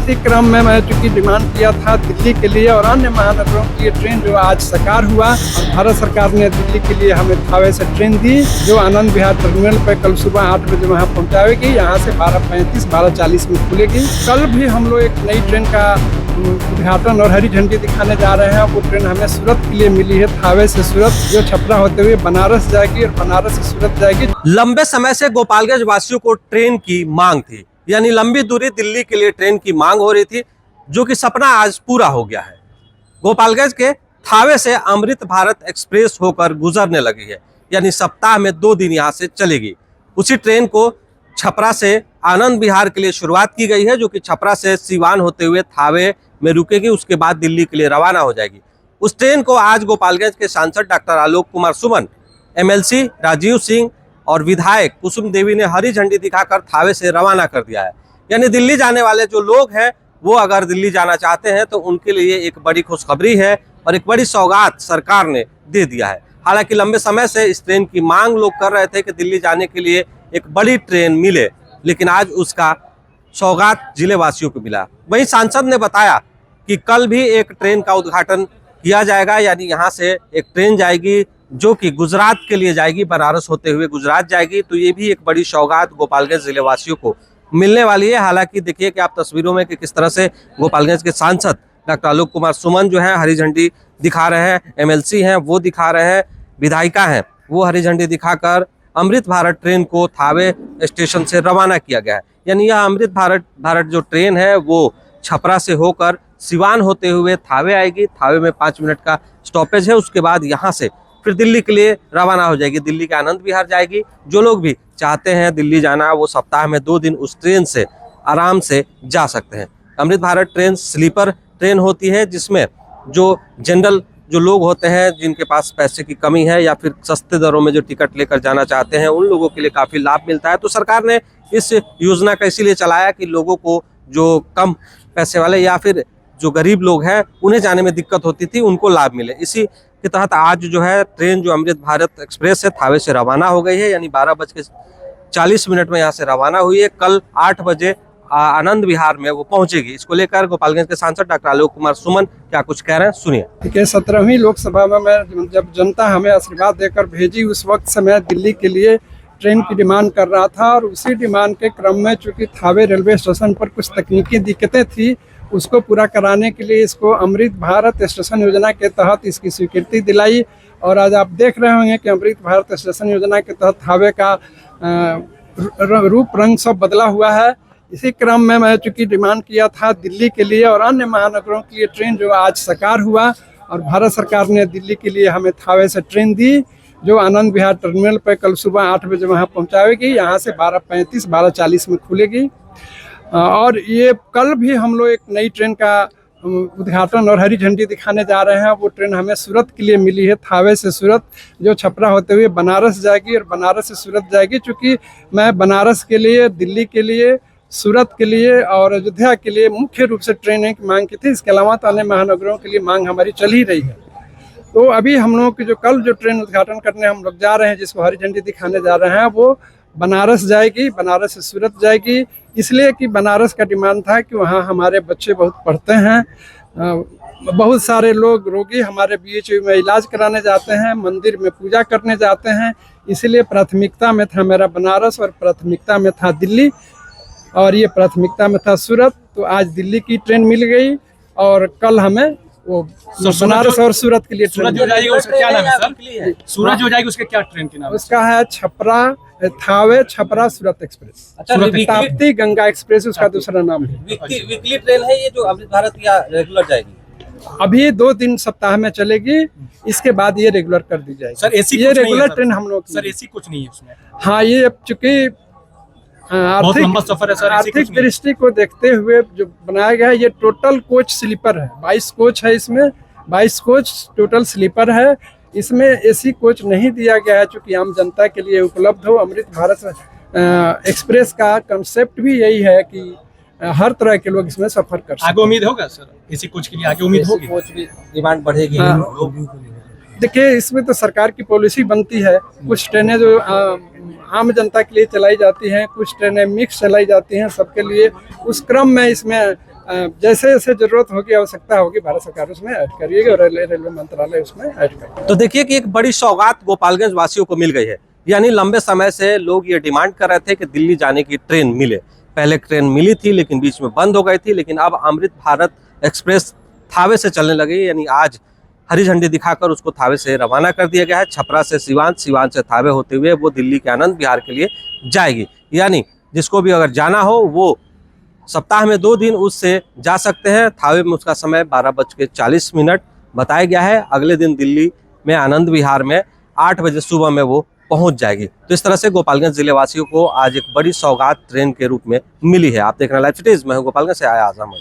इसी क्रम में मैं चूंकि डिमांड किया था दिल्ली के लिए और अन्य महानगरों की ये ट्रेन जो आज साकार हुआ, और भारत सरकार ने दिल्ली के लिए हमें थावे से ट्रेन दी जो आनंद विहार टर्मिनल पर कल सुबह 8 बजे वहाँ पहुँचाएगी। यहाँ से 12:35 12:40 में खुलेगी। कल भी हम लोग एक नई ट्रेन का उद्घाटन और हरी झंडी दिखाने जा रहे हैं। वो ट्रेन हमें सूरत के लिए मिली है, थावे से सूरत, जो छपरा होते हुए बनारस जाएगी और बनारस से सूरत जाएगी। लंबे समय से गोपालगंज वासियों को ट्रेन की मांग थी, यानी लंबी दूरी दिल्ली के लिए ट्रेन की मांग हो रही थी, जो कि सपना आज पूरा हो गया है। गोपालगंज के थावे से अमृत भारत एक्सप्रेस होकर गुजरने लगी है, यानी सप्ताह में 2 दिन यहाँ से चलेगी। उसी ट्रेन को छपरा से आनंद विहार के लिए शुरुआत की गई है, जो कि छपरा से सीवान होते हुए थावे में रुकेगी, उसके बाद दिल्ली के लिए रवाना हो जाएगी। उस ट्रेन को आज गोपालगंज के सांसद डॉक्टर आलोक कुमार सुमन, एमएलसी राजीव सिंह और विधायक कुसुम देवी ने हरी झंडी दिखाकर थावे से रवाना कर दिया है। यानी दिल्ली जाने वाले जो लोग हैं वो अगर दिल्ली जाना चाहते हैं तो उनके लिए एक बड़ी खुशखबरी है और एक बड़ी सौगात सरकार ने दे दिया है। हालांकि लंबे समय से इस ट्रेन की मांग लोग कर रहे थे कि दिल्ली जाने के लिए एक बड़ी ट्रेन मिले, लेकिन आज उसका सौगात जिले वासियों को मिला। वहीं सांसद ने बताया कि कल भी एक ट्रेन का उद्घाटन किया जाएगा, यानी यहाँ से एक ट्रेन जाएगी जो कि गुजरात के लिए जाएगी, बनारस होते हुए गुजरात जाएगी। तो ये भी एक बड़ी सौगात गोपालगंज जिले वासियों को मिलने वाली है। हालांकि देखिए कि आप तस्वीरों में कि किस तरह से गोपालगंज के सांसद डॉक्टर आलोक कुमार सुमन जो है हरी झंडी दिखा रहे हैं, एमएलसी हैं वो दिखा रहे हैं, विधायिका हैं वो हरी झंडी दिखाकर अमृत भारत ट्रेन को थावे स्टेशन से रवाना किया गया है। यानी यह अमृत भारत जो ट्रेन है वो छपरा से होकर सिवान होते हुए थावे आएगी। थावे में 5 मिनट का स्टॉपेज है, उसके बाद यहाँ से फिर दिल्ली के लिए रवाना हो जाएगी, दिल्ली के आनंद विहार जाएगी। जो लोग भी चाहते हैं दिल्ली जाना, वो सप्ताह में 2 दिन उस ट्रेन से आराम से जा सकते हैं। Amrit Bharat train sleeper train होती है, जिसमें जो जनरल जो लोग होते हैं जिनके पास पैसे की कमी है या फिर सस्ते दरों में जो टिकट लेकर जाना चाहते हैं, उन लोगों के लिए काफ़ी लाभ मिलता है। तो सरकार ने इस योजना का इसीलिए चलाया कि लोगों को जो कम पैसे वाले या फिर जो गरीब लोग हैं उन्हें जाने में दिक्कत होती थी, उनको लाभ मिले। इसी के तहत आज जो है ट्रेन जो अमृत भारत एक्सप्रेस है थावे से रवाना हो गई है, यानी 12:40 में यहाँ से रवाना हुई है। कल 8 बजे आनंद विहार में वो पहुंचेगी। इसको लेकर गोपालगंज के सांसद डॉक्टर आलोक कुमार सुमन क्या कुछ कह रहे हैं, सुनिए। देखिए 17वीं लोकसभा में मैं जब जनता हमें आशीर्वाद देकर भेजी, उस वक्त से मैं दिल्ली के लिए ट्रेन की डिमांड कर रहा था, और उसी डिमांड के क्रम में चूंकि थावे रेलवे स्टेशन पर कुछ तकनीकी दिक्कतें थी, उसको पूरा कराने के लिए इसको अमृत भारत स्टेशन योजना के तहत इसकी स्वीकृति दिलाई। और आज आप देख रहे होंगे कि अमृत भारत स्टेशन योजना के तहत थावे का रूप रंग सब बदला हुआ है। इसी क्रम में मैं चूंकि डिमांड किया था दिल्ली के लिए और अन्य महानगरों की ये ट्रेन जो आज साकार हुआ, और भारत सरकार ने दिल्ली के लिए हमें थावे से ट्रेन दी जो आनंद विहार टर्मिनल पर कल सुबह 8 बजे वहाँ पहुँचाएगी। यहाँ से 12:35 12:40 में खुलेगी। और ये कल भी हम लोग एक नई ट्रेन का उद्घाटन और हरी झंडी दिखाने जा रहे हैं। वो ट्रेन हमें सूरत के लिए मिली है, थावे से सूरत, जो छपरा होते हुए बनारस जाएगी और बनारस से सूरत जाएगी। चूँकि मैं बनारस के लिए, दिल्ली के लिए, सूरत के लिए और अयोध्या के लिए मुख्य रूप से ट्रेन की मांग की थी, इसके अलावा तो अन्य महानगरों के लिए मांग हमारी चल ही रही है। तो अभी हम लोगों की जो कल जो ट्रेन उद्घाटन करने हम लोग जा रहे हैं, जिसको हरी झंडी दिखाने जा रहे हैं, वो बनारस जाएगी, बनारस से सूरत जाएगी। इसलिए कि बनारस का डिमांड था कि वहाँ हमारे बच्चे बहुत पढ़ते हैं, बहुत सारे लोग रोगी हमारे बीएचयू में इलाज कराने जाते हैं, मंदिर में पूजा करने जाते हैं। इसलिए प्राथमिकता में था मेरा बनारस और प्राथमिकता में था दिल्ली, और ये प्राथमिकता में था सूरत। तो आज दिल्ली की ट्रेन मिल गई और कल हमें वो बनारस और सूरत के लिए ट्रेन जो जाएगी उसका क्या नाम है सर? सूरज जो जाएगी उसके क्या ट्रेन के नाम? उसका है छपरा थावे छपरा सूरत एक्सप्रेस। ताप्ती गंगा एक्सप्रेस उसका दूसरा नाम है। वीकली ट्रेन है ये जो अमृत भारत या रेगुलर जाएगी? अभी 2 दिन सप्ताह में चलेगी, इसके बाद ये रेगुलर कर दी जाएगी। सर एसी ये रेगुलर ट्रेन हम लोग सर एसी कुछ नहीं है उसमें? हाँ, ये चूंकि आर्थिक दृष्टि को देखते हुए जो बनाया गया है, ये टोटल कोच स्लीपर है। 22 कोच है इसमें, 22 कोच टोटल स्लीपर है। इसमें एसी कोच नहीं दिया गया है चूंकि आम जनता के लिए उपलब्ध हो। अमृत भारत एक्सप्रेस का कंसेप्ट भी यही है कि हर तरह के लोग इसमें सफर कर सकते हैं। आगे उम्मीद होगा सर एसी कोच के लिए? आगे उम्मीद होगी, कोच की डिमांड बढ़ेगी। देखिए इसमें तो सरकार की पॉलिसी बनती है। कुछ ट्रेनें जो आम जनता के लिए चलाई जाती हैं, कुछ ट्रेनें मिक्स चलाई जाती हैं सबके लिए। उस क्रम में इसमें जैसे जैसे जरूरत होगी, आवश्यकता होगी, भारत सरकार उसमें ऐड करिएगा और रेलवे मंत्रालय उसमें ऐड करेगा। तो देखिए कि एक बड़ी सौगात गोपालगंज वासियों को मिल गई है। यानी लंबे समय से लोग ये डिमांड कर रहे थे कि दिल्ली जाने की ट्रेन मिले। पहले ट्रेन मिली थी लेकिन बीच में बंद हो गई थी, लेकिन अब अमृत भारत एक्सप्रेस थावे से चलने लगी। यानी आज हरी झंडी दिखाकर उसको थावे से रवाना कर दिया गया है। छपरा से सिवान, सिवान से थावे होते हुए वो दिल्ली के आनंद विहार के लिए जाएगी। यानी जिसको भी अगर जाना हो वो सप्ताह में 2 दिन उससे जा सकते हैं। थावे में उसका समय 12:40 बताया गया है। अगले दिन दिल्ली में आनंद विहार में 8 बजे सुबह में वो पहुंच जाएगी। तो इस तरह से गोपालगंज जिले वासियों को आज एक बड़ी सौगात ट्रेन के रूप में मिली है। आप देख रहे हैं लाइव फुटेज, मैं हूं गोपालगंज से आया आजम।